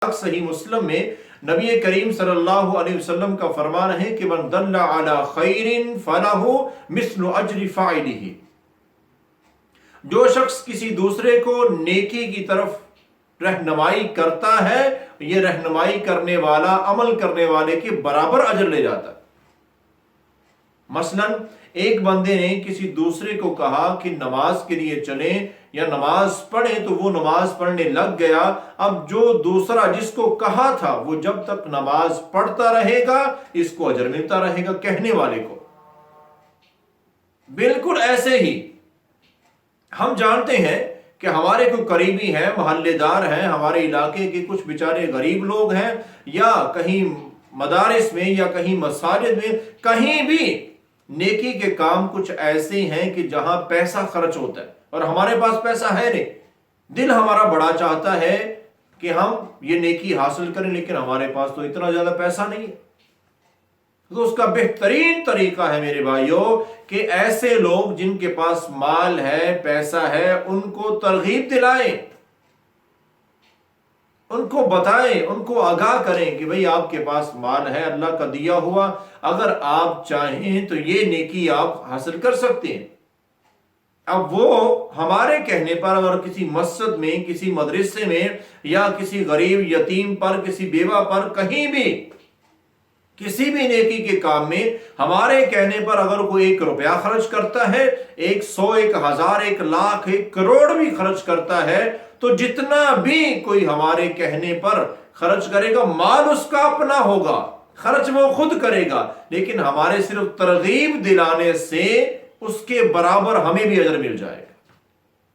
صحیح مسلم میں نبی کریم صلی اللہ علیہ وسلم کا فرمان ہے کہ من دل علی خیر فلہ مثل اجر فاعلہ، جو شخص کسی دوسرے کو نیکی کی طرف رہنمائی کرتا ہے، یہ رہنمائی کرنے والا عمل کرنے والے کے برابر اجر لے جاتا ہے۔ مثلا ایک بندے نے کسی دوسرے کو کہا کہ نماز کے لیے چلیں یا نماز پڑھیں، تو وہ نماز پڑھنے لگ گیا۔ اب جو دوسرا جس کو کہا تھا وہ جب تک نماز پڑھتا رہے گا اس کو اجر ملتا رہے گا، کہنے والے کو۔ بالکل ایسے ہی ہم جانتے ہیں کہ ہمارے کوئی قریبی ہیں، محلے دار ہیں، ہمارے علاقے کے کچھ بیچارے غریب لوگ ہیں، یا کہیں مدارس میں یا کہیں مساجد میں، کہیں بھی نیکی کے کام کچھ ایسے ہیں کہ جہاں پیسہ خرچ ہوتا ہے اور ہمارے پاس پیسہ ہے نہیں، دل ہمارا بڑا چاہتا ہے کہ ہم یہ نیکی حاصل کریں، لیکن ہمارے پاس تو اتنا زیادہ پیسہ نہیں ہے۔ تو اس کا بہترین طریقہ ہے میرے بھائیوں کہ ایسے لوگ جن کے پاس مال ہے، پیسہ ہے، ان کو ترغیب دلائیں، ان کو بتائیں، ان کو آگاہ کریں کہ بھئی آپ کے پاس مال ہے، اللہ کا دیا ہوا، اگر آپ چاہیں تو یہ نیکی آپ حاصل کر سکتے ہیں۔ اب وہ ہمارے کہنے پر اگر کسی مسجد میں، کسی مدرسے میں، یا کسی غریب یتیم پر، کسی بیوہ پر، کہیں بھی کسی بھی نیکی کے کام میں ہمارے کہنے پر اگر کوئی 1 روپیہ خرچ کرتا ہے، 100، 1000، 1,00,000، 1 کروڑ بھی خرچ کرتا ہے، تو جتنا بھی کوئی ہمارے کہنے پر خرچ کرے گا، مال اس کا اپنا ہوگا، خرچ وہ خود کرے گا، لیکن ہمارے صرف ترغیب دلانے سے اس کے برابر ہمیں بھی اجر مل جائے گا۔